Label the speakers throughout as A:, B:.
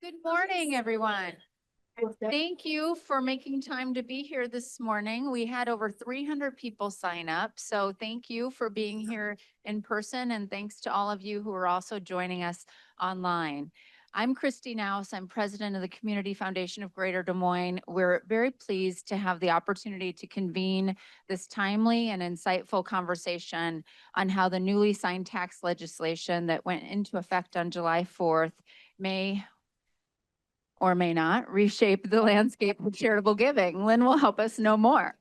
A: Good morning, everyone. Thank you for making time to be here this morning. We had over 300 people sign up, so thank you for being here in person, and thanks to all of you who are also joining us online. I'm Christy Naus. I'm president of the Community Foundation of Greater Des Moines. We're very pleased to have the opportunity to convene this timely and insightful conversation on how the newly signed tax legislation that went into effect on July 4th may or may not reshape the landscape of charitable giving. Lynn will help us know more.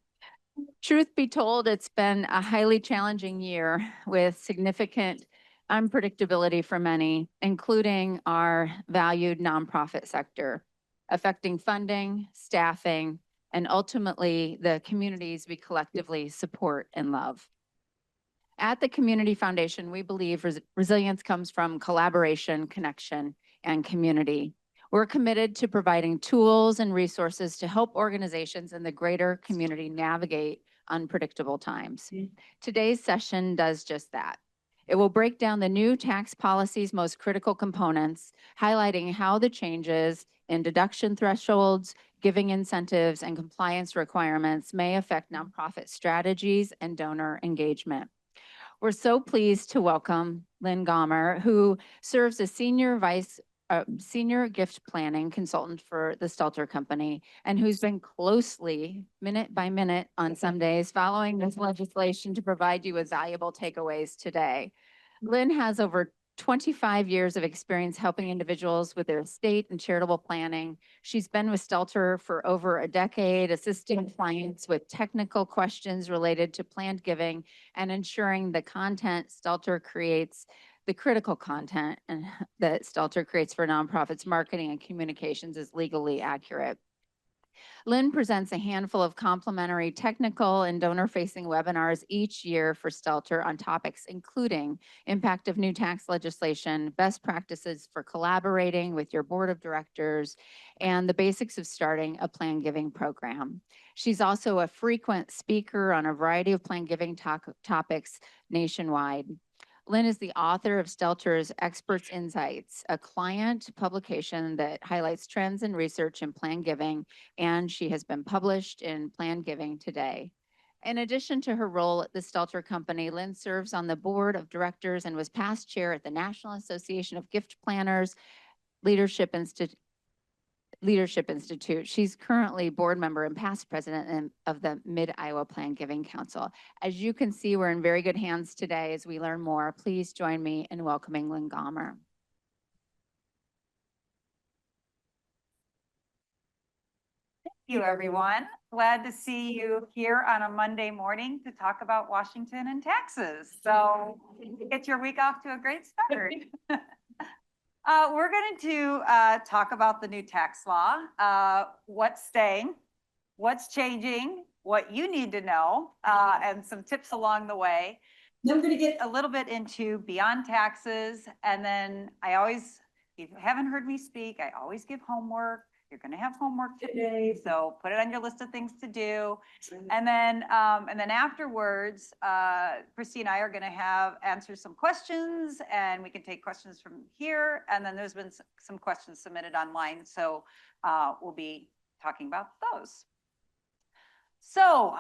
A: Truth be told, it's been a highly challenging year with significant unpredictability for many, including our valued nonprofit sector, affecting funding, staffing, and ultimately the communities we collectively support and love. At the Community Foundation, we believe resilience comes from collaboration, connection, and community. We're committed to providing tools and resources to help organizations in the greater community navigate unpredictable times. Today's session does just that. It will break down the new tax policy's most critical components, highlighting how the changes in deduction thresholds, giving incentives, and compliance requirements may affect nonprofit strategies and donor engagement. We're so pleased to welcome Lynn Gomer, who serves as senior gift planning consultant for the Stelter Company, and who's been closely, minute by minute on some days, following this legislation to provide you with valuable takeaways today. Lynn has over 25 years of experience helping individuals with their estate and charitable planning. She's been with Stelter for over a decade, assisting clients with technical questions related to planned giving and ensuring the content Stelter creates, the critical content and that Stelter creates for nonprofits marketing and communications is legally accurate. Lynn presents a handful of complimentary technical and donor-facing webinars each year for Stelter on topics including impact of new tax legislation, best practices for collaborating with your board of directors, and the basics of starting a plan giving program. She's also a frequent speaker on a variety of plan giving topics nationwide. Lynn is the author of Stelter's Experts Insights, a client publication that highlights trends and research in plan giving, and she has been published in Plan Giving Today. In addition to her role at the Stelter Company, Lynn serves on the board of directors and was past chair at the National Association of Gift Planners Leadership Institute. She's currently board member and past president of the Mid-Iowa Plan Giving Council. As you can see, we're in very good hands today as we learn more. Please join me in welcoming Lynn Gomer.
B: Thank you, everyone. Glad to see you here on a Monday morning to talk about Washington and taxes. So get your week off to a great start. We're going to talk about the new tax law, what's staying, what's changing, what you need to know, and some tips along the way. Then we're going to get a little bit into beyond taxes. And then if you haven't heard me speak, I always give homework. You're going to have homework today, so put it on your list of things to do. And then afterwards, Christy and I are going to answer some questions, and we can take questions from here. And then there's been some questions submitted online, so we'll be talking about those. So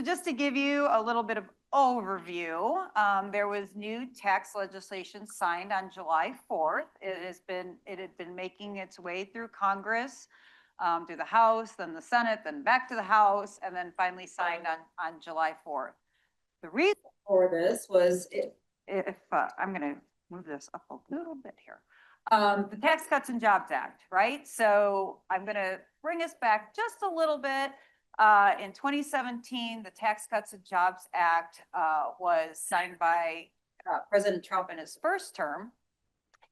B: just to give you a little bit of overview, there was new tax legislation signed on July 4th. It had been making its way through Congress, through the House, then the Senate, then back to the House, and then finally signed on July 4th. The reason for this was I'm going to move this up a little bit here. The Tax Cuts and Jobs Act, right? So I'm going to bring us back just a little bit. In 2017, the Tax Cuts and Jobs Act was signed by President Trump in his first term.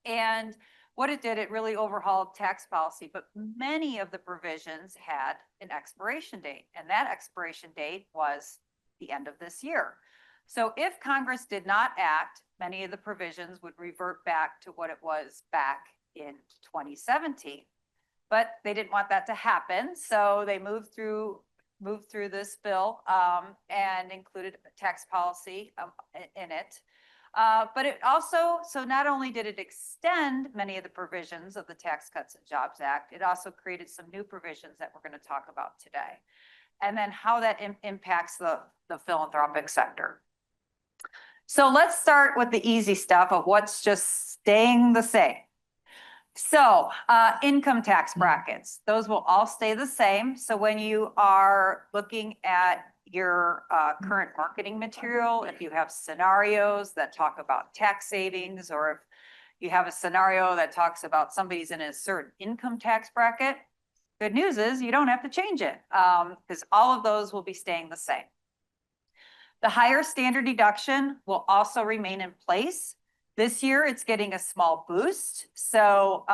B: And what it did, it really overhauled tax policy, but many of the provisions had an expiration date, and that expiration date was the end of this year. So if Congress did not act, many of the provisions would revert back to what it was back in 2017. But they didn't want that to happen, so they moved through this bill and included tax policy in it. But it also, so not only did it extend many of the provisions of the Tax Cuts and Jobs Act, it also created some new provisions that we're going to talk about today. And then how that impacts the philanthropic sector. So let's start with the easy stuff of what's just staying the same. So income tax brackets, those will all stay the same. So when you are looking at your current marketing material, if you have scenarios that talk about tax savings, or if you have a scenario that talks about somebody's in a certain income tax bracket, good news is you don't have to change it because all of those will be staying the same. The higher standard deduction will also remain in place. This year, it's getting a small boost. So,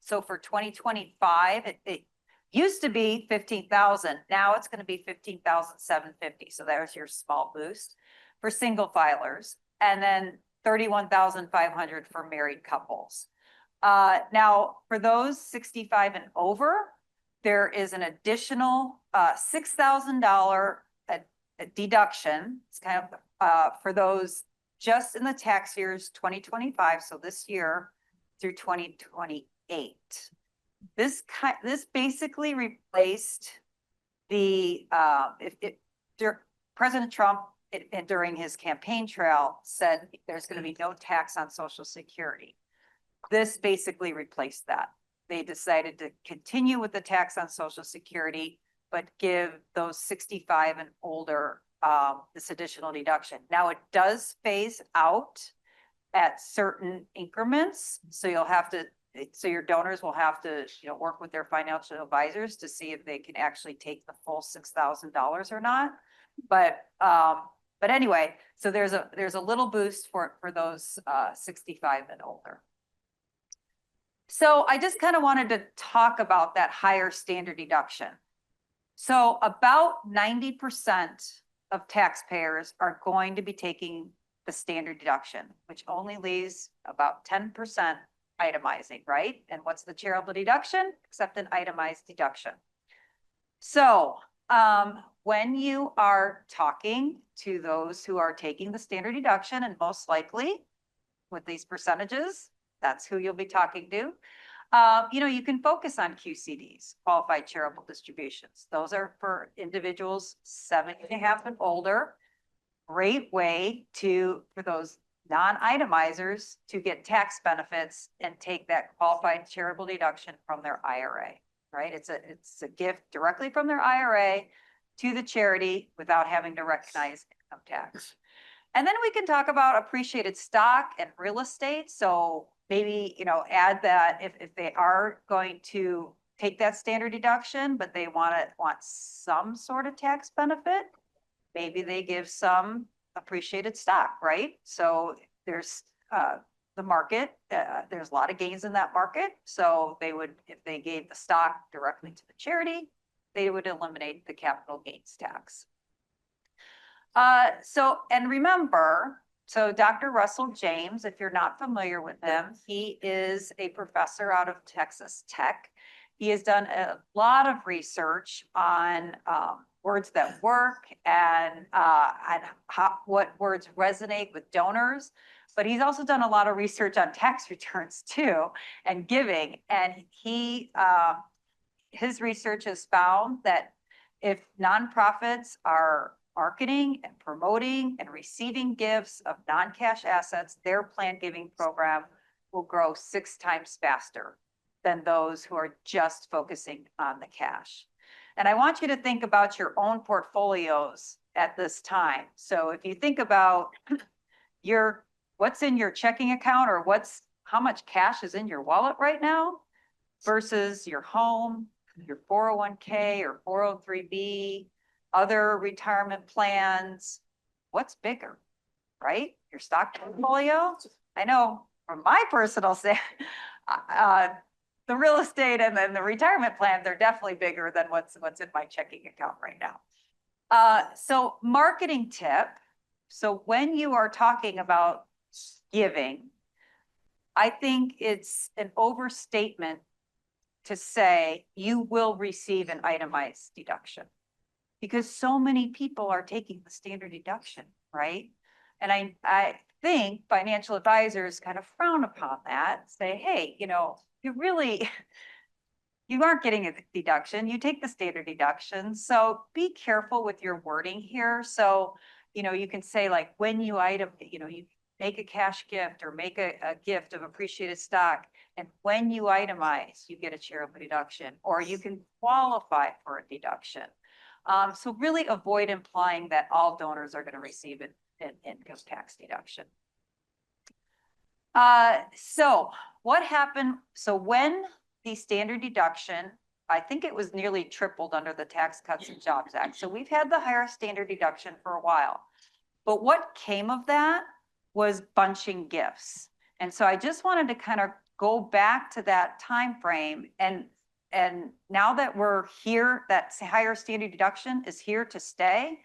B: so for 2025, it used to be 15,000. Now it's going to be 15,750. So there's your small boost for single filers, and then 31,500 for married couples. Now, for those 65 and over, there is an additional $6,000 deduction. It's kind of for those just in the tax years 2025, so this year through 2028. This basically replaced the President Trump during his campaign trail said there's going to be no tax on Social Security. This basically replaced that. They decided to continue with the tax on Social Security, but give those 65 and older this additional deduction. Now it does phase out at certain increments. So you'll have to, so your donors will have to, work with their financial advisors to see if they can actually take the full $6,000 or not. But anyway, so there's a little boost for those 65 and older. So I just kind of wanted to talk about that higher standard deduction. So about 90% of taxpayers are going to be taking the standard deduction, which only leaves about 10% itemizing, right? And what's the charitable deduction? Except an itemized deduction. So when you are talking to those who are taking the standard deduction, and most likely with these percentages, that's who you'll be talking to. You can focus on QCDs, qualified charitable distributions. Those are for individuals 70.5 and older. Great way for those non-itemizers to get tax benefits and take that qualified charitable deduction from their IRA, right? It's a gift directly from their IRA to the charity without having to recognize income tax. And then we can talk about appreciated stock and real estate. So maybe, add that if they are going to take that standard deduction, but they want some sort of tax benefit, maybe they give some appreciated stock, right? So there's the market, there's a lot of gains in that market. So they would, if they gave the stock directly to the charity, they would eliminate the capital gains tax. And remember, so Dr. Russell James, if you're not familiar with him, he is a professor out of Texas Tech. He has done a lot of research on words that work and what words resonate with donors. But he's also done a lot of research on tax returns too, and giving. And his research has found that if nonprofits are marketing and promoting and receiving gifts of non-cash assets, their planned giving program will grow 6 times faster than those who are just focusing on the cash. And I want you to think about your own portfolios at this time. So if you think about what's in your checking account, or how much cash is in your wallet right now versus your home, your 401k or 403b, other retirement plans, what's bigger, right? Your stock portfolio? I know from my personal say, the real estate and then the retirement plan, they're definitely bigger than what's in my checking account right now. So marketing tip. So when you are talking about giving, I think it's an overstatement to say you will receive an itemized deduction, because so many people are taking the standard deduction, right? And I think financial advisors kind of frown upon that, say, hey, you aren't getting a deduction, you take the standard deduction. So be careful with your wording here. So, you can say like when you you make a cash gift or make a gift of appreciated stock. And when you itemize, you get a charitable deduction, or you can qualify for a deduction. So really avoid implying that all donors are going to receive an income tax deduction. So what happened? So when the standard deduction, I think it was nearly tripled under the Tax Cuts and Jobs Act. So we've had the higher standard deduction for a while. But what came of that was bunching gifts. And so I just wanted to kind of go back to that time frame. And now that we're here, that higher standard deduction is here to stay.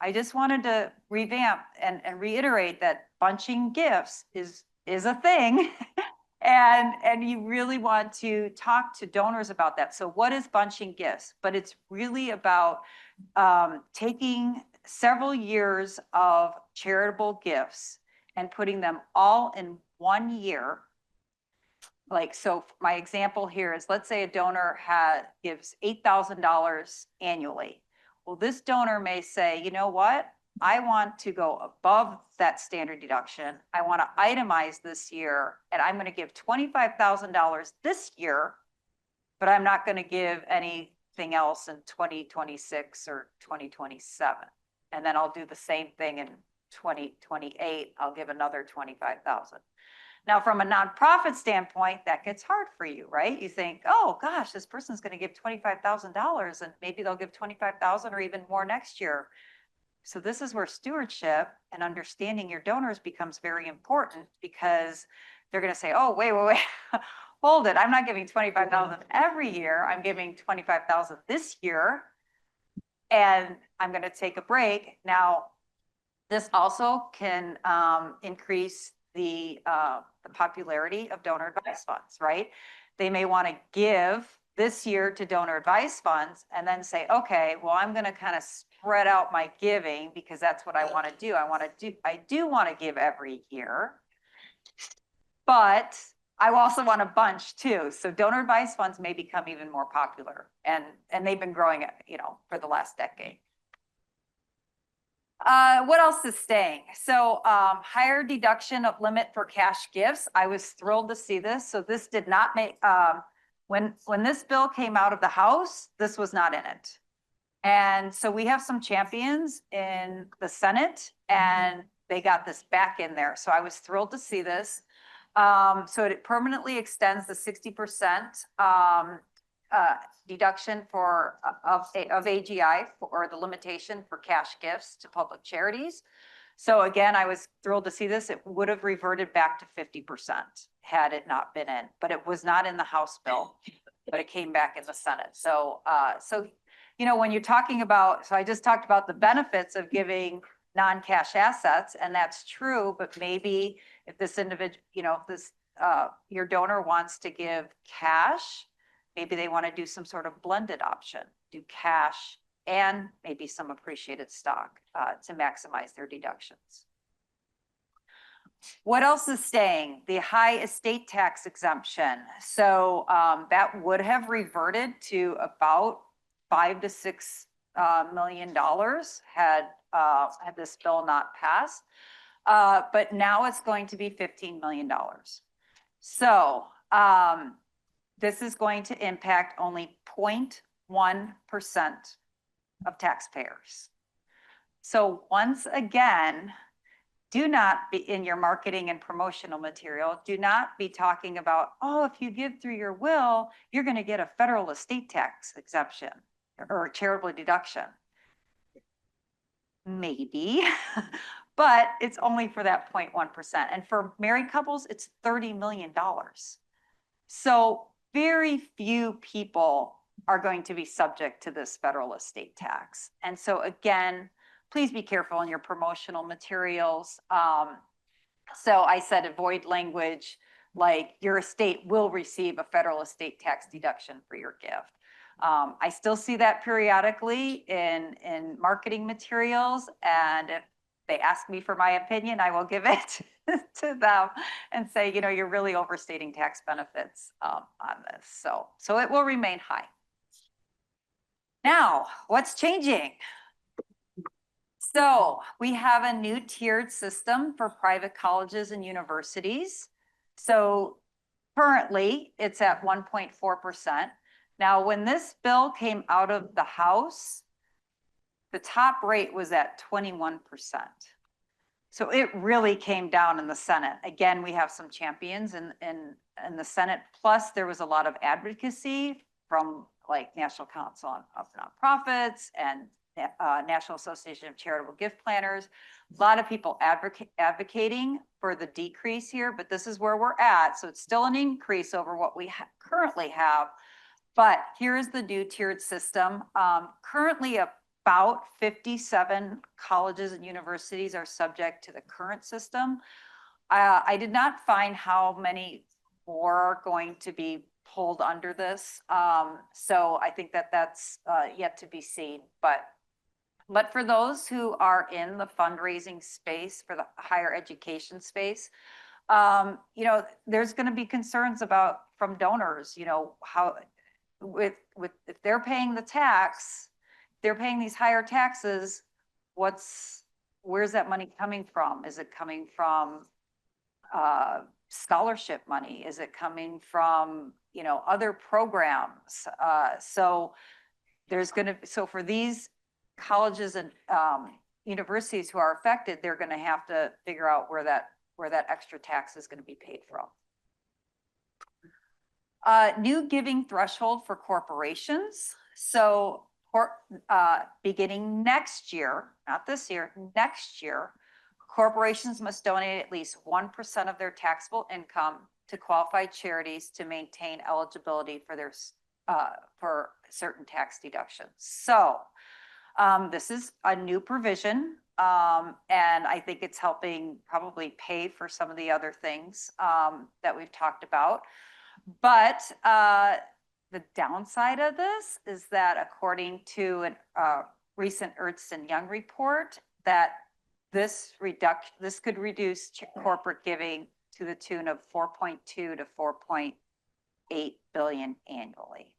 B: I just wanted to revamp and reiterate that bunching gifts is a thing. And you really want to talk to donors about that. So what is bunching gifts? But it's really about taking several years of charitable gifts and putting them all in 1 year. Like, so my example here is, let's say a donor gives $8,000 annually. Well, this donor may say, you know what? I want to go above that standard deduction. I want to itemize this year, and I'm going to give $25,000 this year, but I'm not going to give anything else in 2026 or 2027. And then I'll do the same thing in 2028. I'll give another 25,000. Now, from a nonprofit standpoint, that gets hard for you, right? You think, oh gosh, this person's going to give $25,000 and maybe they'll give 25,000 or even more next year. So this is where stewardship and understanding your donors becomes very important, because they're going to say, oh, wait, hold it. I'm not giving 25,000 every year. I'm giving 25,000 this year, and I'm going to take a break. Now, this also can increase the popularity of donor advised funds, right? They may want to give this year to donor advised funds and then say, okay, well, I'm going to kind of spread out my giving because that's what I want to do. I do want to give every year, but I also want a bunch too. So donor advised funds may become even more popular, and they've been growing, for the last decade. What else is staying? So higher deduction of limit for cash gifts. I was thrilled to see this. So this did not make, when this bill came out of the House, this was not in it. And so we have some champions in the Senate, and they got this back in there. So I was thrilled to see this. So it permanently extends the 60% deduction of AGI, or the limitation for cash gifts to public charities. So again, I was thrilled to see this. It would have reverted back to 50% had it not been in, but it was not in the House bill, but it came back in the Senate. So, when you're talking about, so I just talked about the benefits of giving non-cash assets, and that's true, but maybe if this individual, your donor wants to give cash, maybe they want to do some sort of blended option, do cash and maybe some appreciated stock to maximize their deductions. What else is staying? The high estate tax exemption. So that would have reverted to about $5 to $6 million had this bill not passed. But now it's going to be $15 million. So this is going to impact only 0.1% of taxpayers. So once again, do not be in your marketing and promotional material. Do not be talking about, oh, if you give through your will, you're going to get a federal estate tax exemption or charitable deduction. Maybe, but it's only for that 0.1%. And for married couples, it's $30 million. So very few people are going to be subject to this federal estate tax. And so again, please be careful in your promotional materials. So I said avoid language like your estate will receive a federal estate tax deduction for your gift. I still see that periodically in marketing materials, and if they ask me for my opinion, I will give it. to them and say, you're really overstating tax benefits on this. So it will remain high. Now, what's changing? So we have a new tiered system for private colleges and universities. So currently it's at 1.4%. Now, when this bill came out of the House, the top rate was at 21%. So it really came down in the Senate. Again, we have some champions in the Senate. Plus, there was a lot of advocacy from like National Council of Nonprofits and National Association of Charitable Gift Planners. A lot of people advocating for the decrease here, but this is where we're at. So it's still an increase over what we currently have. But here's the new tiered system. Currently, about 57 colleges and universities are subject to the current system. I did not find how many more are going to be pulled under this. So I think that that's yet to be seen. But for those who are in the fundraising space, for the higher education space, there's going to be concerns from donors, how if they're paying the tax, they're paying these higher taxes, where's that money coming from? Is it coming from scholarship money? Is it coming from, other programs? So for these colleges and universities who are affected, they're going to have to figure out where that extra tax is going to be paid from. New giving threshold for corporations. So beginning next year, not this year, next year, corporations must donate at least 1% of their taxable income to qualified charities to maintain eligibility for certain tax deductions. So this is a new provision, and I think it's helping probably pay for some of the other things that we've talked about. But the downside of this is that according to a recent Ernst & Young report, that this could reduce corporate giving to the tune of 4.2 to 4.8 billion annually.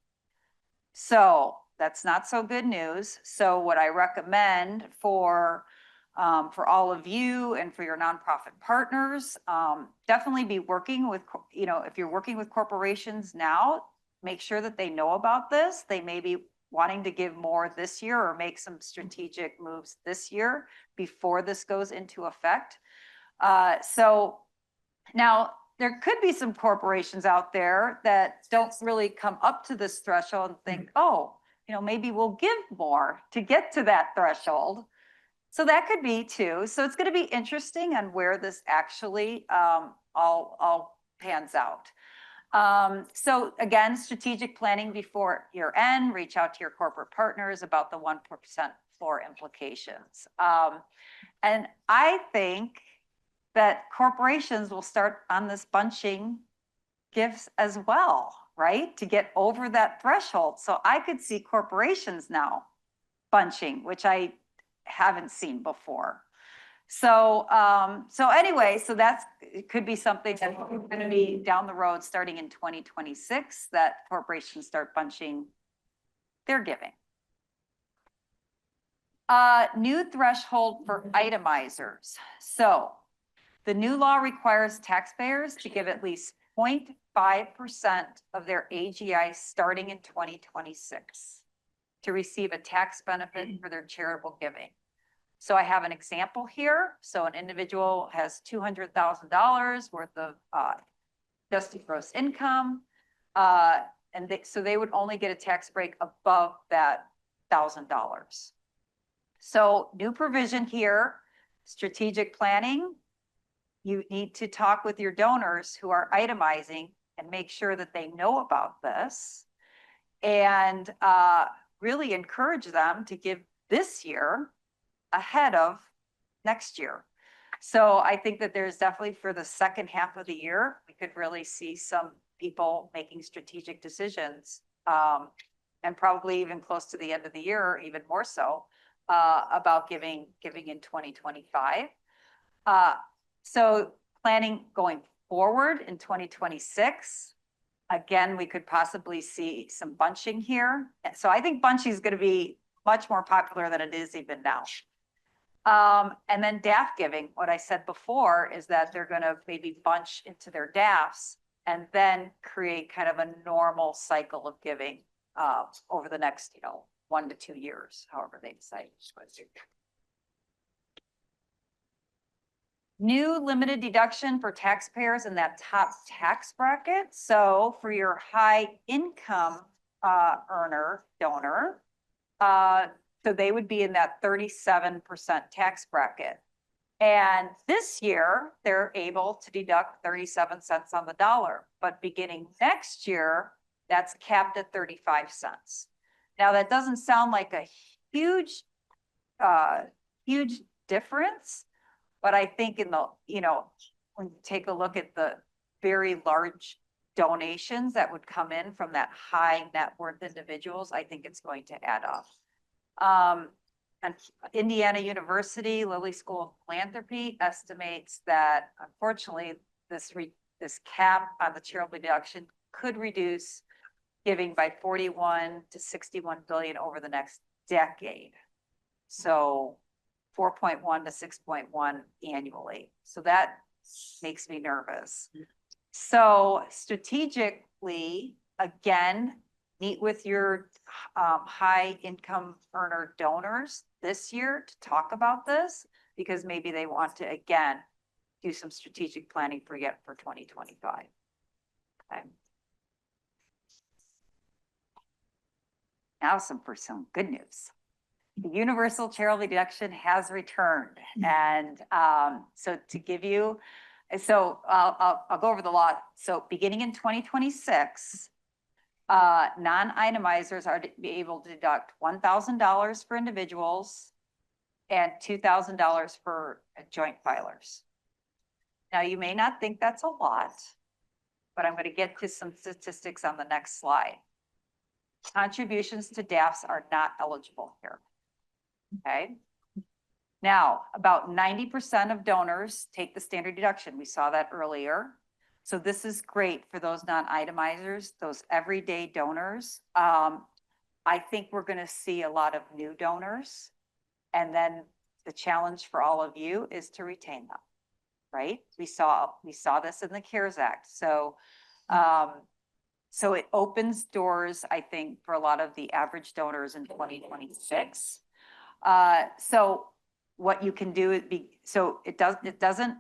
B: So that's not so good news. So what I recommend for all of you and for your nonprofit partners, definitely be working with, if you're working with corporations now, make sure that they know about this. They may be wanting to give more this year or make some strategic moves this year before this goes into effect. So now there could be some corporations out there that don't really come up to this threshold and think, oh, maybe we'll give more to get to that threshold. So that could be too. So it's going to be interesting on where this actually all pans out. So again, strategic planning before year end, reach out to your corporate partners about the 1% floor implications. And I think that corporations will start on this bunching gifts as well, right? To get over that threshold. So I could see corporations now bunching, which I haven't seen before. So anyway, so it could be something that's going to be down the road starting in 2026 that corporations start bunching their giving. New threshold for itemizers. So the new law requires taxpayers to give at least 0.5% of their AGI starting in 2026 to receive a tax benefit for their charitable giving. So I have an example here. So an individual has $200,000 worth of adjusted gross income. So they would only get a tax break above that $1,000. So new provision here, strategic planning. You need to talk with your donors who are itemizing and make sure that they know about this and really encourage them to give this year ahead of next year. So I think that there's definitely for the second half of the year, we could really see some people making strategic decisions and probably even close to the end of the year, even more so about giving in 2025. So planning going forward in 2026, again, we could possibly see some bunching here. And so I think bunching is going to be much more popular than it is even now. And then DAF giving, what I said before is that they're going to maybe bunch into their DAFs and then create kind of a normal cycle of giving over the next, 1 to 2 years, however they decide. New limited deduction for taxpayers in that top tax bracket. So for your high income earner donor, so they would be in that 37% tax bracket. And this year, they're able to deduct 37 cents on the dollar. But beginning next year, that's capped at 35 cents. Now, that doesn't sound like a huge difference. But I think in the, when you take a look at the very large donations that would come in from that high net worth individuals, I think it's going to add up. And Indiana University, Lilly School of Philanthropy estimates that unfortunately, this cap on the charitable deduction could reduce giving by 41 to 61 billion over the next decade. So 4.1 to 6.1 annually. So that makes me nervous. So strategically, again, meet with your high income earner donors this year to talk about this, because maybe they want to, again, do some strategic planning for 2025. Okay. Now for some good news. The universal charitable deduction has returned. And so to give you, so I'll go over the law. So beginning in 2026, non-itemizers are to be able to deduct $1,000 for individuals and $2,000 for joint filers. Now, you may not think that's a lot, but I'm going to get to some statistics on the next slide. Contributions to DAFs are not eligible here. Okay. Now, about 90% of donors take the standard deduction. We saw that earlier. So this is great for those non-itemizers, those everyday donors. I think we're going to see a lot of new donors. And then the challenge for all of you is to retain them, right? We saw this in the CARES Act. So, so it opens doors, I think, for a lot of the average donors in 2026. So what you can do is so it doesn't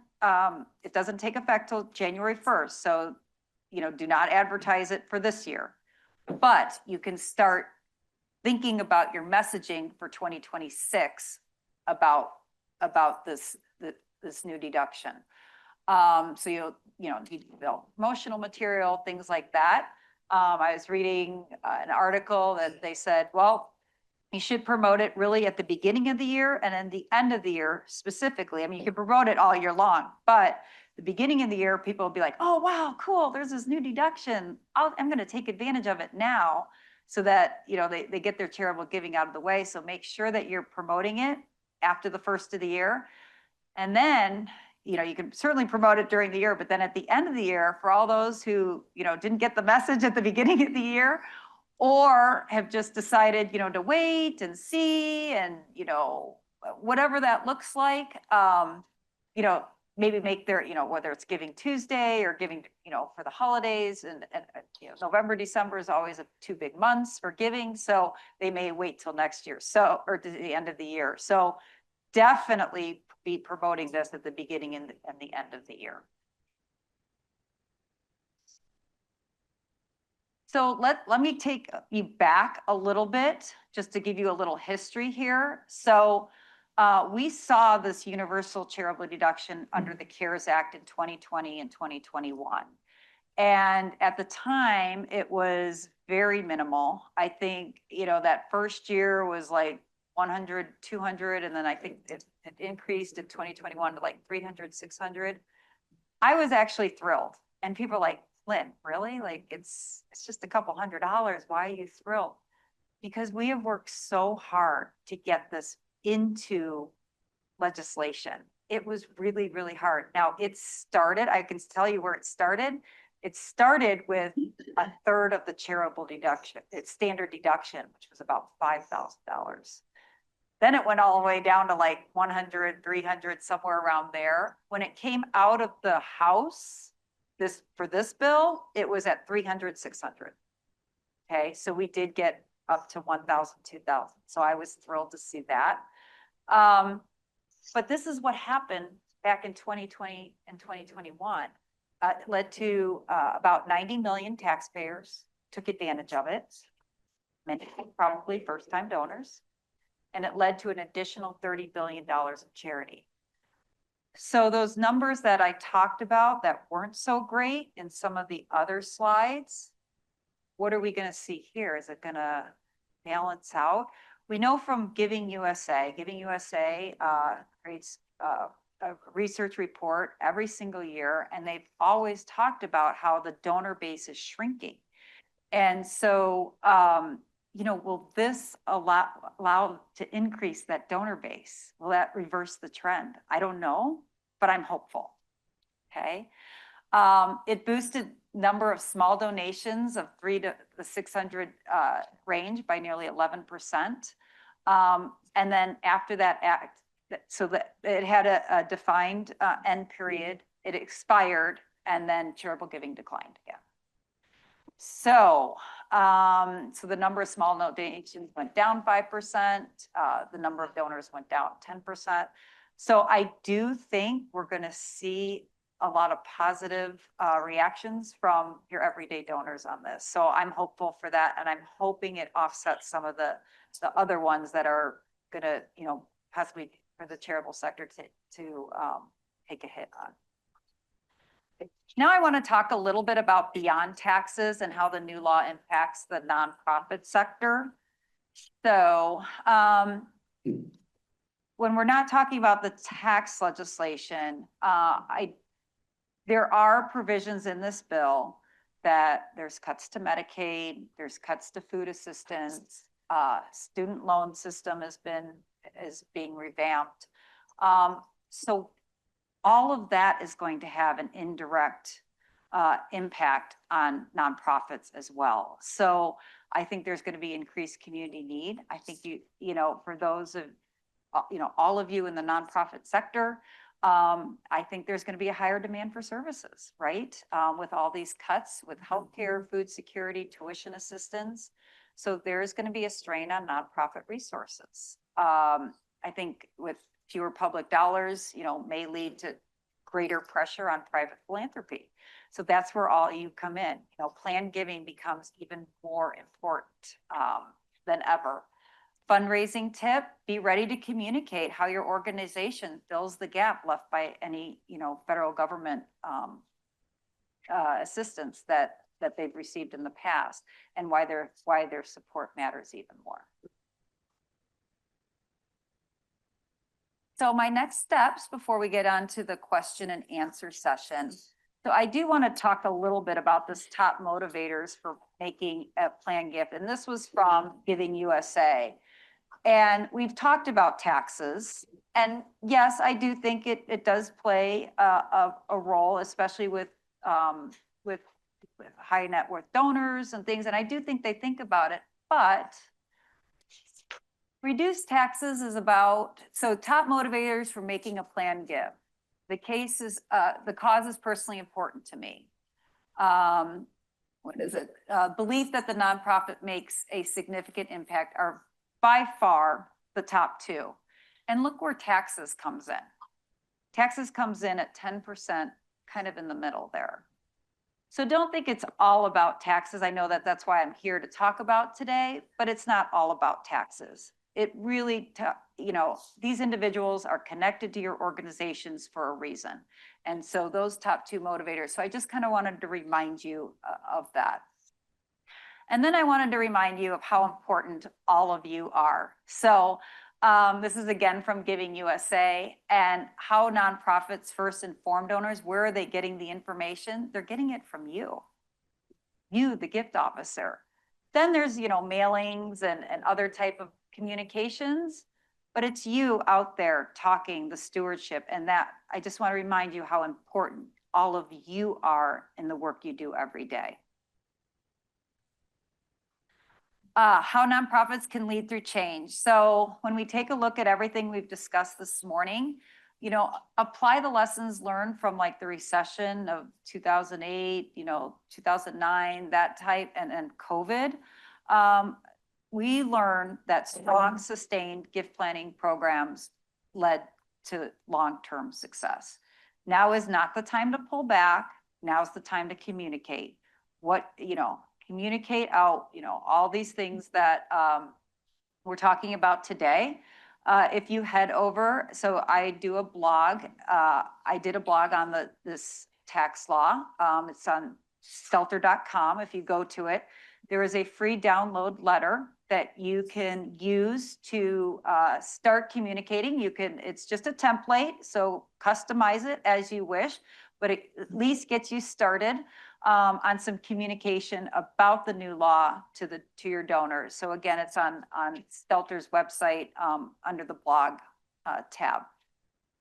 B: take effect till January 1st. So, do not advertise it for this year, but you can start thinking about your messaging for 2026 about this new deduction. So you build promotional material, things like that. I was reading an article that they said, well, you should promote it really at the beginning of the year and then the end of the year specifically. I mean, you can promote it all year long, but the beginning of the year, people will be like, oh, wow, cool. There's this new deduction. I'm going to take advantage of it now so that, they get their charitable giving out of the way. So make sure that you're promoting it after the first of the year. And then, you can certainly promote it during the year, but then at the end of the year, for all those who, didn't get the message at the beginning of the year, or have just decided, to wait and see and, whatever that looks like, maybe make their, whether it's Giving Tuesday or giving, for the holidays and November, December is always 2 big months for giving. So they may wait till next year. So, or to the end of the year. So definitely be promoting this at the beginning and the end of the year. So let me take you back a little bit, just to give you a little history here. So we saw this universal charitable deduction under the CARES Act in 2020 and 2021. And at the time, it was very minimal. I think, that first year was like 100, 200, and then I think it increased in 2021 to like 300, 600. I was actually thrilled. And people are like, Lynn, really? Like it's just a couple $100. Why are you thrilled? Because we have worked so hard to get this into legislation. it was really, really hard. Now it started, I can tell you where it started. It started with a third of the charitable deduction, its standard deduction, which was about $5,000. Then it went all the way down to like 100, 300, somewhere around there. When it came out of the House, for this bill, it was at 300, 600. Okay, so we did get up to 1,000, 2,000. So I was thrilled to see that. But this is what happened back in 2020 and 2021. It led to about 90 million taxpayers took advantage of it. Many probably first-time donors. And it led to an additional $30 billion of charity. So those numbers that I talked about that weren't so great in some of the other slides, what are we going to see here? Is it going to balance out? We know from Giving USA creates a research report every single year, and they've always talked about how the donor base is shrinking. And so, will this allow to increase that donor base? Will that reverse the trend? I don't know, but I'm hopeful. Okay. It boosted number of small donations of 300 to the 600 range by nearly 11%. And then after that act, so that it had a defined end period, it expired, and then charitable giving declined again. So, the number of small donations went down 5%. The number of donors went down 10%. So I do think we're going to see a lot of positive reactions from your everyday donors on this. So I'm hopeful for that, and I'm hoping it offsets some of the other ones that are going to, possibly for the charitable sector to take a hit on. Now I want to talk a little bit about beyond taxes and how the new law impacts the nonprofit sector. So when we're not talking about the tax legislation, there are provisions in this bill that there's cuts to Medicaid, there's cuts to food assistance, student loan system is being revamped. So all of that is going to have an indirect impact on nonprofits as well. So I think there's going to be increased community need. I think for those of, all of you in the nonprofit sector, I think there's going to be a higher demand for services, right? With all these cuts with healthcare, food security, tuition assistance. So there's going to be a strain on nonprofit resources. I think with fewer public dollars, may lead to greater pressure on private philanthropy. So that's where all you come in. Planned giving becomes even more important than ever. Fundraising tip, be ready to communicate how your organization fills the gap left by any, federal government assistance that they've received in the past, and why their support matters even more. So my next steps before we get on to the question and answer session. So I do want to talk a little bit about this top motivators for making a planned gift. And this was from Giving USA. And we've talked about taxes. And yes, I do think it does play a role, especially with high net worth donors and things. And I do think they think about it, but reduced taxes is about, so top motivators for making a planned gift. The cause is personally important to me. What is it? Belief that the nonprofit makes a significant impact are by far the top two. And look where taxes comes in. Taxes comes in at 10%, kind of in the middle there. So don't think it's all about taxes. I know that that's why I'm here to talk about today, but it's not all about taxes. It really, these individuals are connected to your organizations for a reason. And so those top two motivators. So I just kind of wanted to remind you of that. And then I wanted to remind you of how important all of you are. So this is again from Giving USA, and how nonprofits first inform donors. Where are they getting the information? They're getting it from you, the gift officer. Then there's, mailings and other type of communications, but it's you out there talking the stewardship. And that, I just want to remind you how important all of you are in the work you do every day. How nonprofits can lead through change. So when we take a look at everything we've discussed this morning, you know, apply the lessons learned from like the recession of 2008, you know, 2009, that type, and COVID. We learned that strong, sustained gift planning programs led to long-term success. Now is not the time to pull back. Now's the time to communicate. Communicate out, all these things that we're talking about today. If you head over, so I do a blog. I did a blog on this tax law. It's on stelter.com. If you go to it, there is a free download letter that you can use to start communicating. It's just a template, so customize it as you wish, but it at least gets you started on some communication about the new law to your donors. So again, it's on Stelter's website under the blog tab.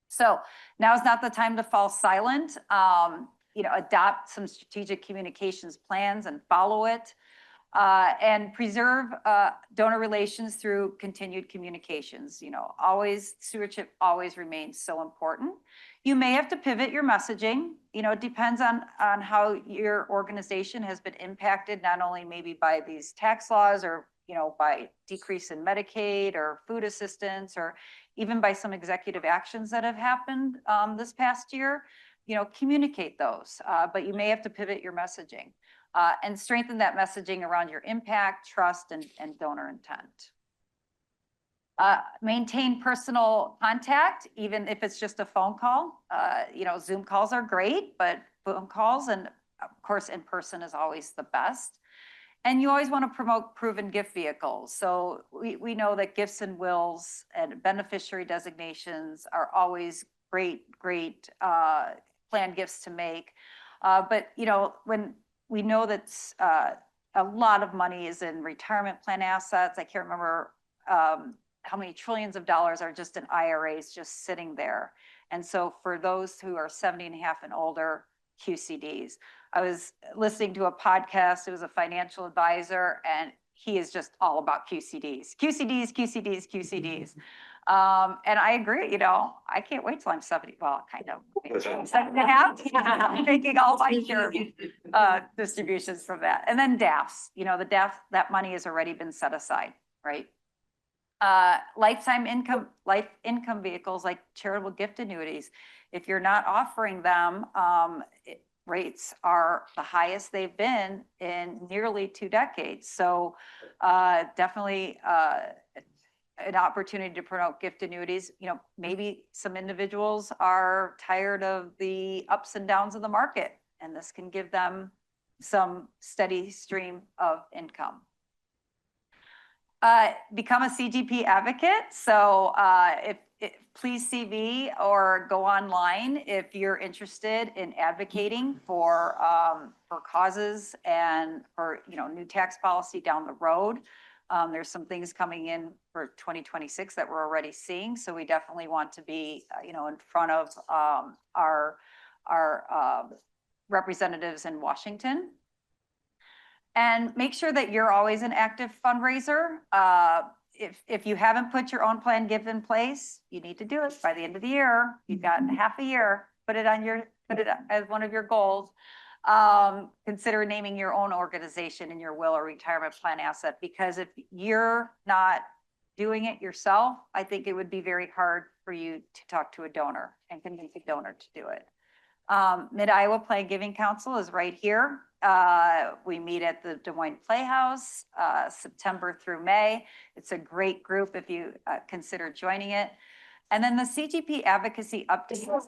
B: So now is not the time to fall silent. Adopt some strategic communications plans and follow it. And preserve donor relations through continued communications. Stewardship always remains so important. You may have to pivot your messaging. It depends on how your organization has been impacted, not only maybe by these tax laws or, by decrease in Medicaid or food assistance, or even by some executive actions that have happened this past year. Communicate those, but you may have to pivot your messaging. And strengthen that messaging around your impact, trust, and donor intent. Maintain personal contact, even if it's just a phone call. Zoom calls are great, but phone calls and of course in person is always the best. And you always want to promote proven gift vehicles. So we know that gifts and wills and beneficiary designations are always great planned gifts to make. But when we know that a lot of money is in retirement plan assets. I can't remember how many trillions of dollars are just in IRAs just sitting there. And so for those who are 70 and a half and older, QCDs. I was listening to a podcast. It was a financial advisor, and he is just all about QCDs. And I agree, I can't wait till I'm 70. Well, kind of. 7 and a half. I'm making all my share distributions from that. And then DAFs, the DAF, that money has already been set aside, right? Life income vehicles like charitable gift annuities. If you're not offering them, rates are the highest they've been in nearly 2 decades. So definitely an opportunity to promote gift annuities. Maybe some individuals are tired of the ups and downs of the market, and this can give them some steady stream of income. Become a CGP advocate. So please CV or go online if you're interested in advocating for causes and for new tax policy down the road. There's some things coming in for 2026 that we're already seeing. So we definitely want to be in front of our representatives in Washington. And make sure that you're always an active fundraiser. If you haven't put your own plan gift in place, you need to do it by the end of the year. You've got half a year. Put it as one of your goals. Consider naming your own organization in your will or retirement plan asset, because if you're not doing it yourself, I think it would be very hard for you to talk to a donor and convince a donor to do it. Mid-Iowa Plan Giving Council is right here. We meet at the Des Moines Playhouse, September through May. It's a great group if you consider joining it. And then the CGP advocacy updates,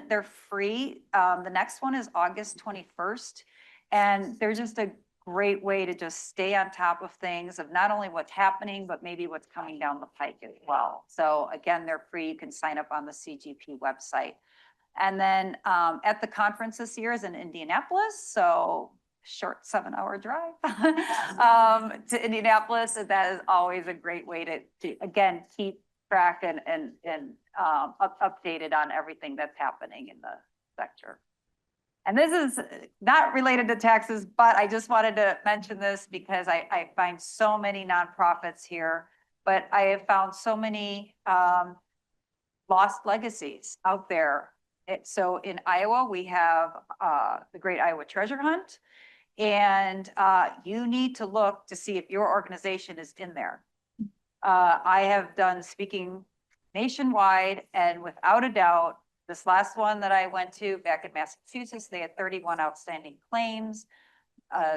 B: they're free. The next one is August 21st. And they're just a great way to just stay on top of things, of not only what's happening, but maybe what's coming down the pike as well. So again, they're free. You can sign up on the CGP website. And then at the conference this year is in Indianapolis. So short 7-hour drive to Indianapolis. And that is always a great way to again, keep track and updated on everything that's happening in the sector. And this is not related to taxes, but I just wanted to mention this because I find so many nonprofits here, but I have found so many lost legacies out there. So in Iowa, we have the Great Iowa Treasure Hunt, and you need to look to see if your organization is in there. I have done speaking nationwide, and without a doubt, this last one that I went to back in Massachusetts, they had 31 outstanding claims.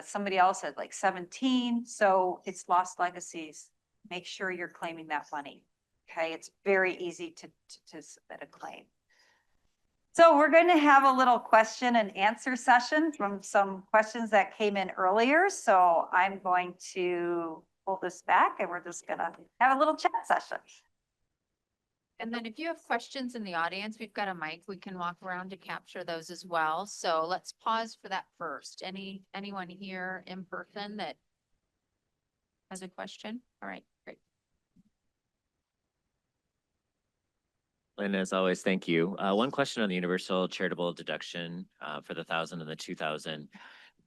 B: Somebody else had like 17. So it's lost legacies. Make sure you're claiming that money. Okay, it's very easy to submit a claim. So we're going to have a little question and answer session from some questions that came in earlier. So I'm going to pull this back and we're just gonna have a little chat session.
A: And then if you have questions in the audience, we've got a mic. We can walk around to capture those as well. So let's pause for that first. Anyone here in person that has a question? All right, great.
C: Lynn, as always, thank you. One question on the universal charitable deduction for the 1,000 and the 2,000.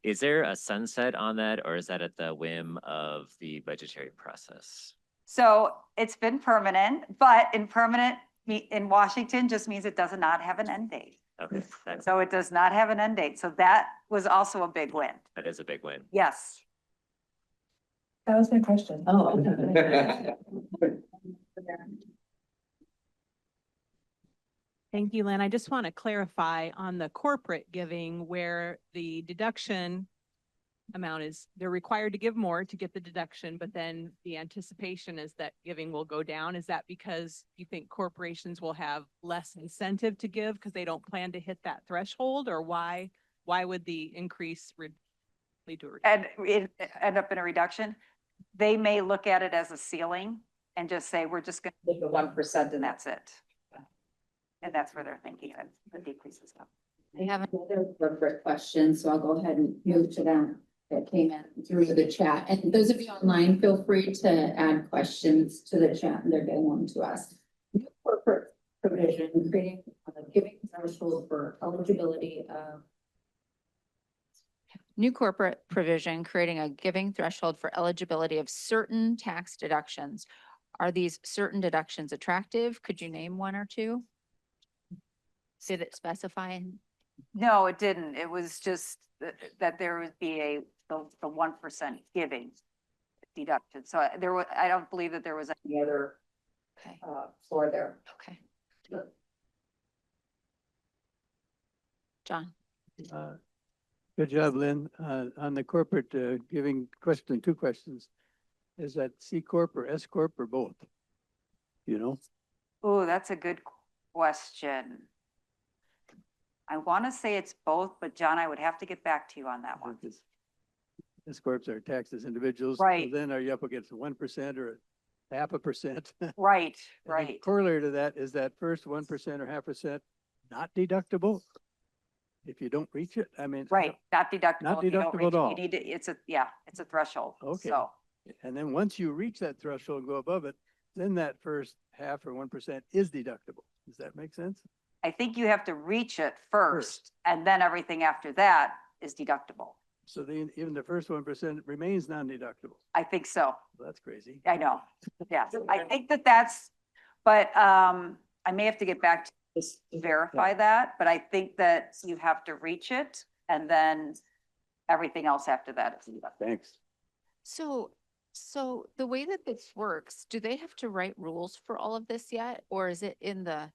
C: Is there a sunset on that, or is that at the whim of the budgetary process?
B: So it's been permanent, but in Washington just means it does not have an end date.
C: Okay,
B: So it does not have an end date. So that was also a big win.
C: that is a big win.
B: Yes.
D: That was my question. Oh.
E: Thank you, Lynn. I just want to clarify on the corporate giving where the deduction amount is, they're required to give more to get the deduction, but then the anticipation is that giving will go down. Is that because you think corporations will have less incentive to give because they don't plan to hit that threshold, or why would the increase lead to a reduction?
B: And it end up in a reduction. They may look at it as a ceiling and just say, we're just going to give the 1% and that's it. And that's where they're thinking of the decreases.
A: I haven't.
D: Another corporate question, so I'll go ahead and move to them that came in through the chat. And those of you online, feel free to add questions to the chat and they're getting them to us. New corporate provision creating a giving threshold for eligibility of.
A: New corporate provision creating a giving threshold for eligibility of certain tax deductions. Are these certain deductions attractive? Could you name one or two? Did it specify?
B: No, it didn't. It was just that there would be the 1% giving deduction. So I don't believe that there was any other
A: Okay,
B: floor there.
A: okay. John?
F: Good job, Lynn. On the corporate giving question, 2 questions. Is that C Corp or S Corp or both? You know?
B: Oh, that's a good question. I want to say it's both, but John, I would have to get back to you on that one.
F: S Corps are taxed as individuals.
B: Right.
F: So then are you up against 1% or 0.5%?
B: Right,
F: And the
B: right.
F: Corollary to that is that first 1% or 0.5% not deductible if you don't reach it. I mean.
B: Right, not deductible.
F: Not
B: if you don't
F: deductible
B: reach
F: at
B: it.
F: all.
B: You need to, it's a threshold.
F: Okay.
B: So,
F: And then once you reach that threshold and go above it, then that first 0.5 or 1% is deductible. Does that make sense?
B: I think you have to reach it first, and then everything after that is deductible.
F: So even the first 1% remains non-deductible.
B: I think so.
F: Well, that's crazy.
B: I know. Yes, I think that's, but I may have to get back to just verify that, but I think that you have to reach it and then everything else after that is deductible.
F: Thanks.
A: So the way that this works, do they have to write rules for all of this yet? Or is it in the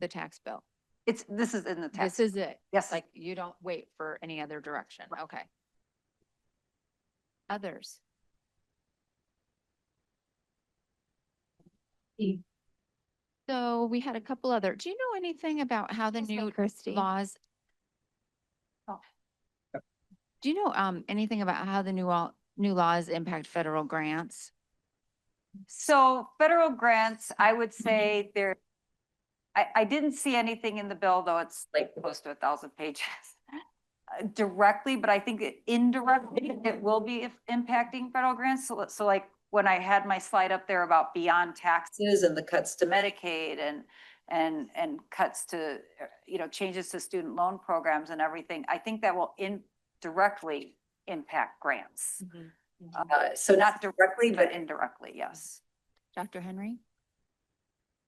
A: tax bill?
B: This is in the text.
A: This is it?
B: Yes.
A: Like you don't wait for any other direction? Okay. Others? So we had a couple other, do you know anything about how the new laws?
B: Oh.
A: Do you know anything about how the new laws impact federal grants?
B: So federal grants, I would say I didn't see anything in the bill, though it's like close to 1,000 pages. directly, but I think indirectly it will be impacting federal grants. So like when I had my slide up there about beyond taxes and the cuts to Medicaid and cuts to, changes to student loan programs and everything, I think that will indirectly impact grants. So not directly, but indirectly, yes.
A: Dr. Henry?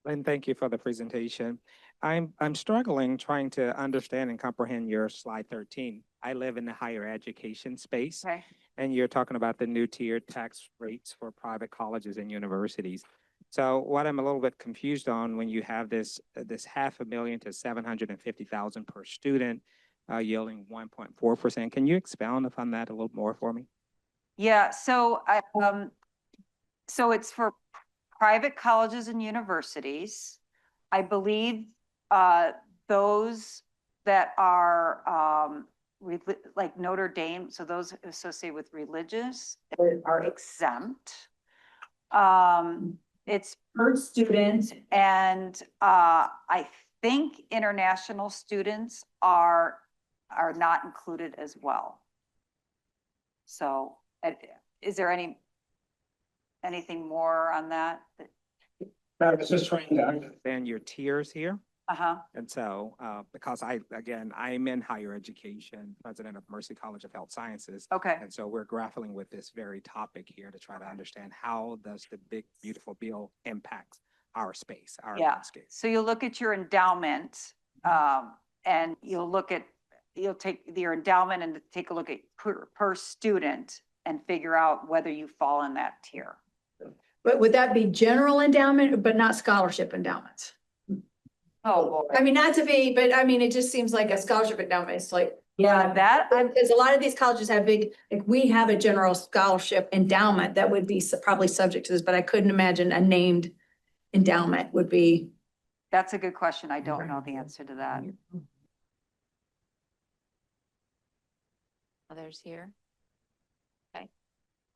G: And thank you for the presentation. I'm struggling trying to understand and comprehend your slide 13. I live in the higher education space,
B: Okay.
G: and you're talking about the new tiered tax rates for private colleges and universities. So what I'm a little bit confused on when you have this $500,000 to 750,000 per student, yielding 1.4%. Can you expound upon that a little more for me?
B: Yeah, so so it's for private colleges and universities. I believe those that are like Notre Dame, so those associated with religious are exempt. It's per student, and I think international students are not included as well. So is there anything more on that?
G: I was just trying to understand your tiers here.
B: Uh-huh.
G: And so, because I'm in higher education, president of Mercy College of Health Sciences.
B: Okay.
G: And so we're grappling with this very topic here to try to understand how does the big, beautiful bill impact our space, our
B: Yeah.
G: landscape.
B: So you'll look at your endowment, and you'll take your endowment and take a look at per student and figure out whether you fall in that tier.
H: But would that be general endowment, but not scholarship endowments?
B: Oh,
H: I mean, not to be, but I mean, it just seems like a scholarship endowment. It's like,
B: yeah,
H: because a lot of these colleges have big, like, we have a general scholarship endowment that would be probably subject to this, but I couldn't imagine a named endowment would be.
B: that's a good question. I don't know the answer to that.
A: Others here? Okay.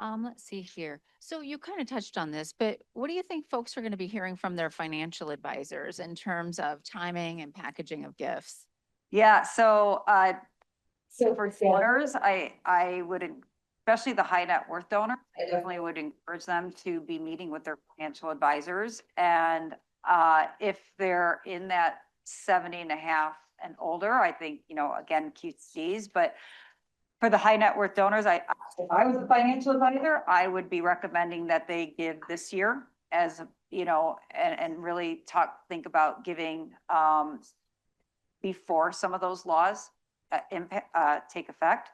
A: Let's see here. So you kind of touched on this, but what do you think folks are going to be hearing from their financial advisors in terms of timing and packaging of gifts?
B: Yeah, so for donors, I would, especially the high net worth donor, I definitely would encourage them to be meeting with their financial advisors. And if they're in that 70.5 and older, I think, again, QCs, but for the high net worth donors, if I was a financial advisor, I would be recommending that they give this year as, and really think about giving before some of those laws take effect.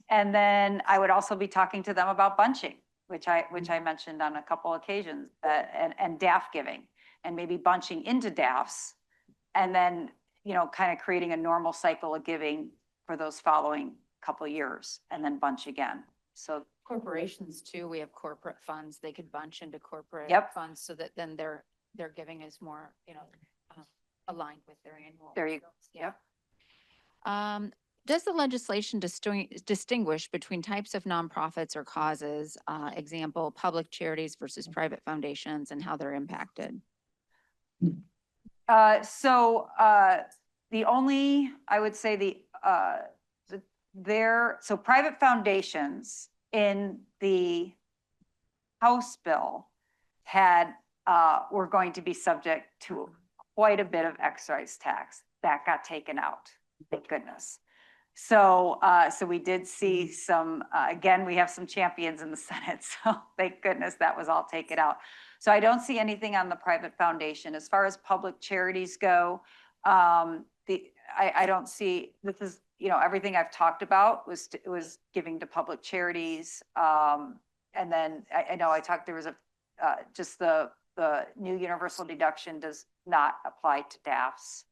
B: And then I would also be talking to them about bunching, which I mentioned on a couple occasions, and DAF giving, and maybe bunching into DAFs, and then, kind of creating a normal cycle of giving for those following couple of years, and then bunch again. So
A: Corporations too, we have corporate funds. They could bunch into corporate
B: Yep.
A: funds so that then their giving is more, aligned with their annual.
B: there you go.
A: Yeah. Does the legislation distinguish between types of nonprofits or causes, example, public charities versus private foundations, and how they're impacted?
B: So the only, I would say so private foundations in the House bill were going to be subject to quite a bit of excise tax. That got taken out, thank goodness. So we did see some, again, we have some champions in the Senate, so thank goodness that was all taken out. So I don't see anything on the private foundation. As far as public charities go, I don't see, this is, everything I've talked about was giving to public charities. And then I know there was just the new universal deduction does not apply to DAFs.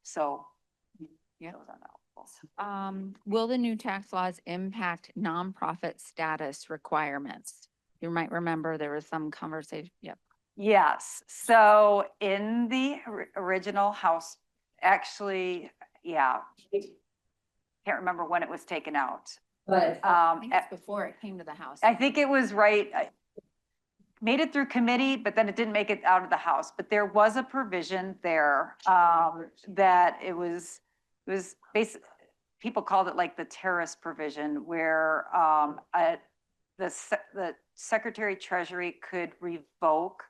B: So
A: Yeah.
B: those are not helpful.
A: Will the new tax laws impact nonprofit status requirements? You might remember there was some conversation. Yep.
B: Yes, so in the original House, actually, yeah. Can't remember when it was taken out.
D: But
A: I think it's before it came to the House.
B: I think it was made it through committee, but then it didn't make it out of the House. But there was a provision there that it was basically people called it like the terrorist provision where, the Secretary Treasury could revoke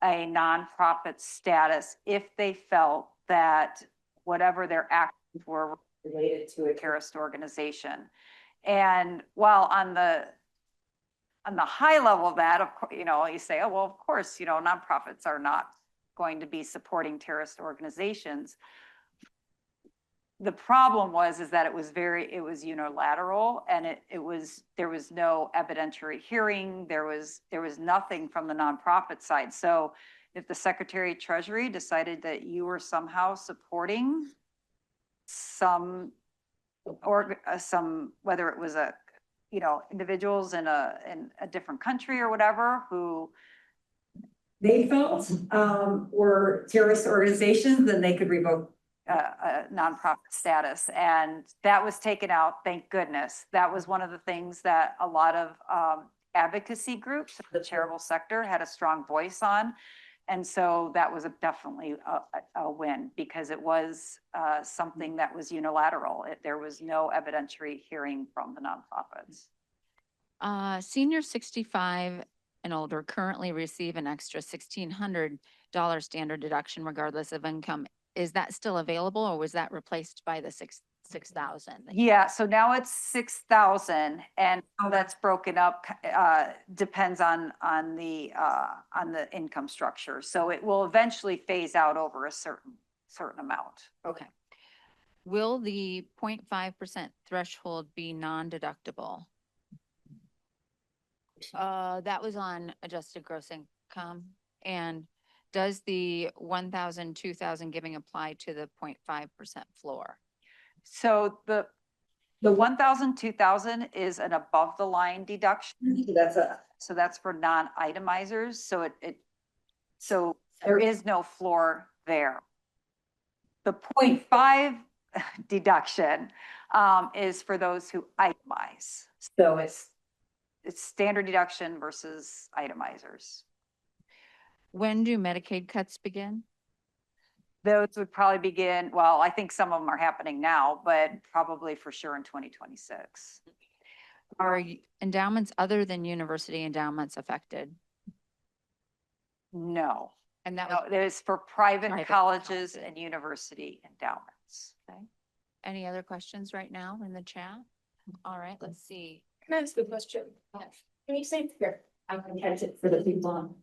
B: a nonprofit status if they felt that whatever their actions were related to a terrorist organization. And while on the high level of that, of course, you say, oh, well, of course, nonprofits are not going to be supporting terrorist organizations. The problem is that it was unilateral, and there was no evidentiary hearing. There was nothing from the nonprofit side. So if the Secretary of Treasury decided that you were somehow supporting some, whether it was individuals in a different country or whatever, who they felt were terrorist organizations, then they could revoke a nonprofit status. And that was taken out, thank goodness. That was one of the things that a lot of advocacy groups, the charitable sector, had a strong voice on. And so that was definitely a win, because it was something that was unilateral. There was no evidentiary hearing from the nonprofits.
A: Seniors 65 and older currently receive an extra $1,600 standard deduction regardless of income. Is that still available, or was that replaced by the 6,000?
B: Yeah, so now it's 6,000, and how that's broken up depends on the income structure. So it will eventually phase out over a certain amount.
A: Okay. Will the 0.5% threshold be non-deductible? That was on adjusted gross income. And does the 1,000, 2,000 giving apply to the 0.5% floor?
B: So the 1,000, 2,000 is an above the line deduction. So that's for non-itemizers. So there is no floor there. The 0.5 deduction is for those who itemize. So it's standard deduction versus itemizers.
A: When do Medicaid cuts begin?
B: Those would probably begin, well, I think some of them are happening now, but probably for sure in 2026.
A: Are endowments other than university endowments affected?
B: No,
A: And that
B: no,
A: was,
B: there's for private
A: Private
B: colleges
A: colleges.
B: and university endowments.
A: okay. Any other questions right now in the chat? All right, let's see.
D: Can I ask a question? Can you say here? I can catch it for the people on.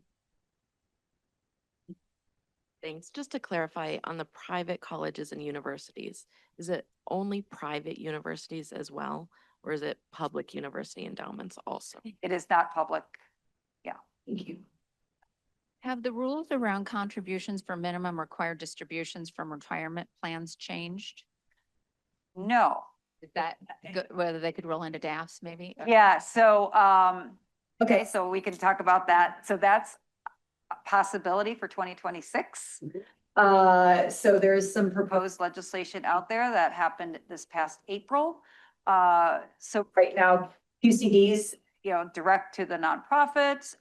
I: Thanks. Just to clarify on the private colleges and universities, is it only private universities as well? Or is it public university endowments also?
B: It is not public.
D: Thank you.
A: Have the rules around contributions for minimum required distributions from retirement plans changed?
B: No.
A: Is that whether they could roll into DAFs maybe?
B: Yeah, so, okay, so we can talk about that. So that's a possibility for 2026. So there's some proposed legislation out there that happened this past April. So right now, QCDs, direct to the nonprofits,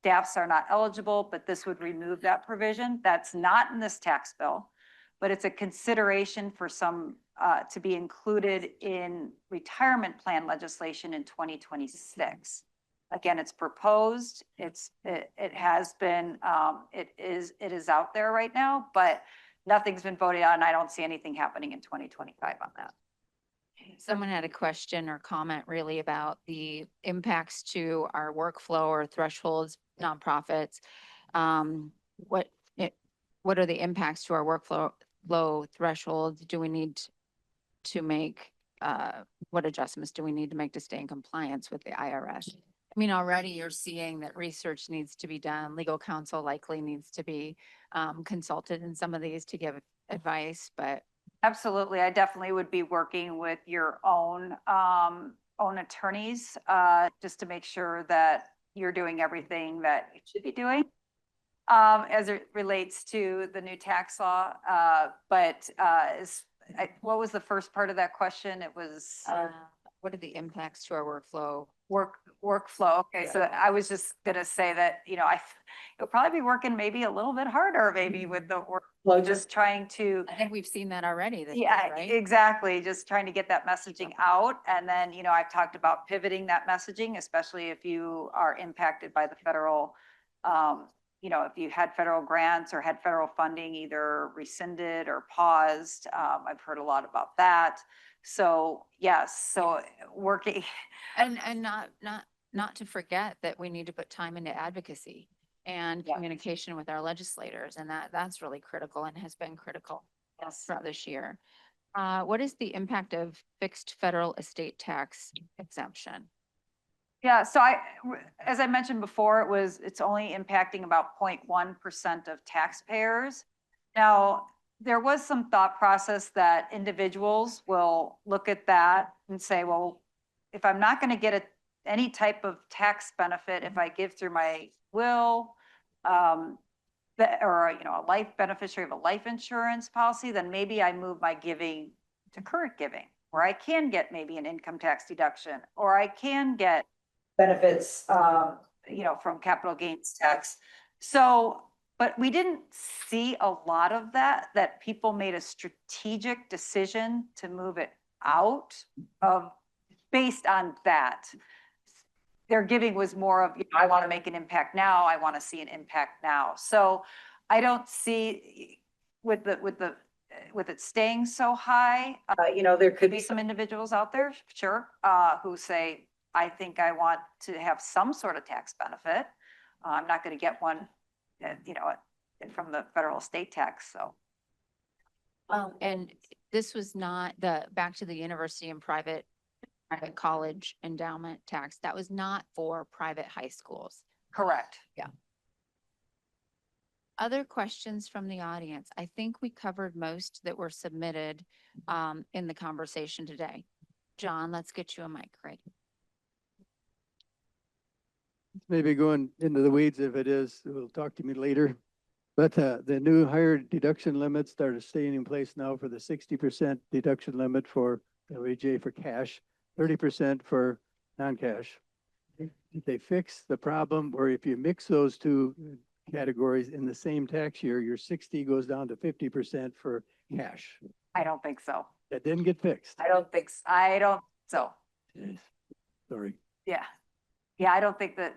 B: DAFs are not eligible, but this would remove that provision. That's not in this tax bill, but it's a consideration for some, to be included in retirement plan legislation in 2026. Again, it's proposed, it has been, it is out there right now, but nothing's been voted on. I don't see anything happening in 2025 on that.
A: Someone had a question or comment really about the impacts to our workflow or thresholds, nonprofits. What are the impacts to our workflow thresholds? Do we need to make, what adjustments do we need to make to stay in compliance with the IRS? I mean, already you're seeing that research needs to be done. Legal counsel likely needs to be consulted in some of these to give advice, but.
B: Absolutely. I definitely would be working with your own attorneys, just to make sure that you're doing everything that you should be doing, as it relates to the new tax law. But what was the first part of that question? It was.
A: what are the impacts to our workflow?
B: Workflow. Okay, so I was just gonna say that, you'll probably be working maybe a little bit harder, maybe with the workflow, just trying to.
A: I think we've seen that already this year,
B: Yeah,
A: right?
B: exactly. Just trying to get that messaging out. And then, I've talked about pivoting that messaging, especially if you are impacted by the federal, if you had federal grants or had federal funding either rescinded or paused. I've heard a lot about that. So yes, so working.
A: And not to forget that we need to put time into advocacy and
B: Yeah.
A: communication with our legislators, and that's really critical and has been critical
B: Yes.
A: throughout this year. What is the impact of fixed federal estate tax exemption?
B: Yeah, so as I mentioned before, it's only impacting about 0.1% of taxpayers. Now, there was some thought process that individuals will look at that and say, well, if I'm not going to get any type of tax benefit if I give through my will, or, a life beneficiary of a life insurance policy, then maybe I move my giving to current giving, where I can get maybe an income tax deduction, or I can get benefits, from capital gains tax. So, but we didn't see a lot of that people made a strategic decision to move it out of, based on that. Their giving was more of, I want to make an impact now. I want to see an impact now. So I don't see with it staying so high, there could be some individuals out there, sure, who say, I think I want to have some sort of tax benefit. I'm not going to get one, from the federal estate tax, so.
A: And this was not back to the university and private college endowment tax. That was not for private high schools.
B: Correct.
A: Other questions from the audience? I think we covered most that were submitted in the conversation today. John, let's get you a mic, right?
F: Maybe going into the weeds if it is, will talk to me later. But the new higher deduction limits started staying in place now for the 60% deduction limit for OAJ for cash, 30% for non-cash. They fix the problem where if you mix those two categories in the same tax year, your 60 goes down to 50% for cash.
B: I don't think so.
F: That didn't get fixed.
B: I don't so.
F: Yes. Sorry.
B: Yeah. Yeah, I don't think that,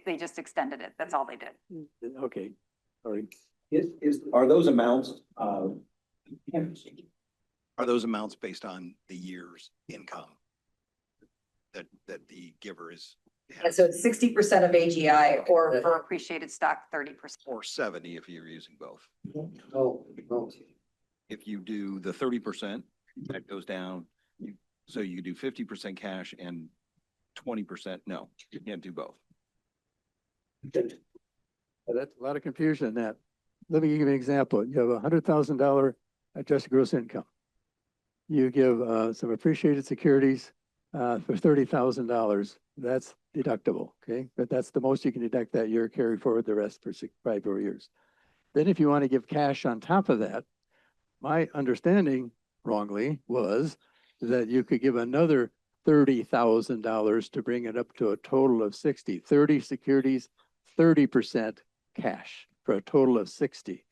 B: they just extended it. That's all they did.
F: Okay, sorry.
J: Are those amounts, based on the year's income that the giver is?
B: And so it's 60% of AGI or for appreciated stock, 30%.
J: Or 70 if you're using both.
K: No.
J: If you do the 30%, that goes down. So you do 50% cash and 20%. No, you can't do both.
F: That's a lot of confusion in that. Let me give you an example. You have $100,000 adjusted gross income. You give some appreciated securities for $30,000. That's deductible, okay? But that's the most you can deduct that year, carry forward the rest for 5 more years. Then if you want to give cash on top of that, my understanding wrongly was that you could give another $30,000 to bring it up to a total of 60, 30 securities, 30% cash for a total of 60.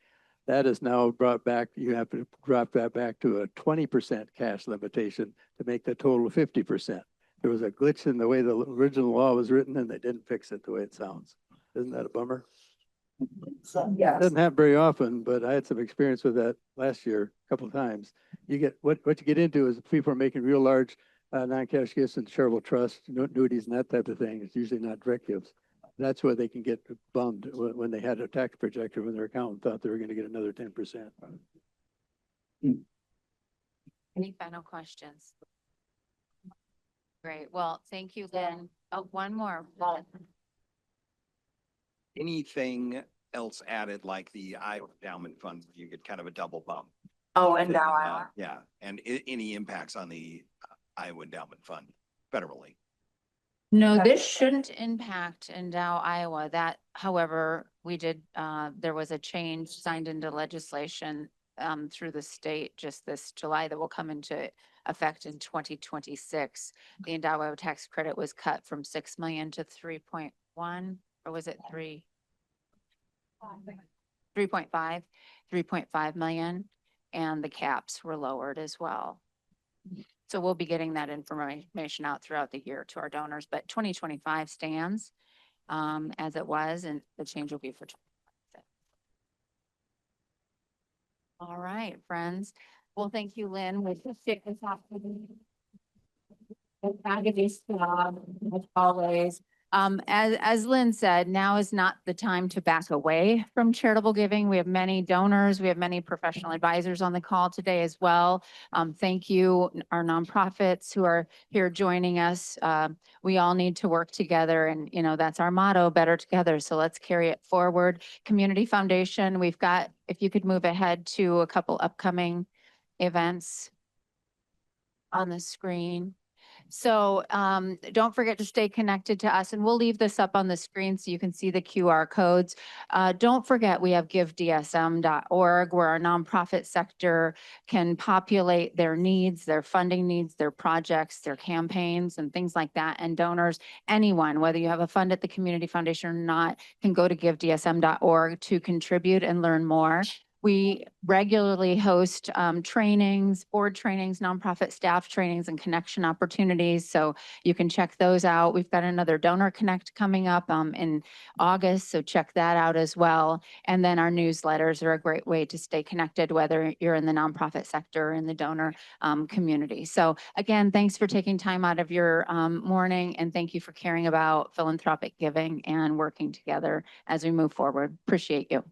F: That is now brought back, you have to drop that back to a 20% cash limitation to make the total 50%. There was a glitch in the way the original law was written and they didn't fix it the way it sounds. Isn't that a bummer?
B: So, yes.
F: Doesn't happen very often, but I had some experience with that last year, a couple of times. You get, what you get into is people are making real large non-cash gifts and charitable trusts, annuities and that type of thing. It's usually not direct gifts. That's where they can get bummed when they had a tax projector when their accountant thought they were going to get another 10%.
A: Any final questions? Great. Well, thank you, Lynn. Oh, one more.
J: Anything else added like the Iowa endowment fund, you get kind of a double bump?
B: Oh, and now
J: Yeah, and any impacts on the Iowa endowment fund federally?
A: No, this shouldn't impact Endow, Iowa. That, however, we did, there was a change signed into legislation through the state just this July that will come into effect in 2026. The endowment tax credit was cut from 6 million to 3.1, or was it 3.5, 3.5 million, and the caps were lowered as well. So we'll be getting that information out throughout the year to our donors, but 2025 stands as it was, and the change will be for 2026. All right, friends. Well, thank you, Lynn. We appreciate this opportunity. Fabulous job, as always. As Lynn said, now is not the time to back away from charitable giving. We have many donors. We have many professional advisors on the call today as well. Thank you, our nonprofits who are here joining us. We all need to work together, and that's our motto, better together. So let's carry it forward. Community Foundation, we've got, if you could move ahead to a couple upcoming events on the screen. So don't forget to stay connected to us, and we'll leave this up on the screen so you can see the QR codes. Don't forget, we have givedsm.org where our nonprofit sector can populate their needs, their funding needs, their projects, their campaigns, and things like that. And donors, anyone, whether you have a fund at the Community Foundation or not, can go to givedsm.org to contribute and learn more. We regularly host trainings, board trainings, nonprofit staff trainings, and connection opportunities. So you can check those out. We've got another Donor Connect coming up in August, so check that out as well. And then our newsletters are a great way to stay connected, whether you're in the nonprofit sector or in the donor community. So again, thanks for taking time out of your morning, and thank you for caring about philanthropic giving and working together as we move forward. Appreciate you.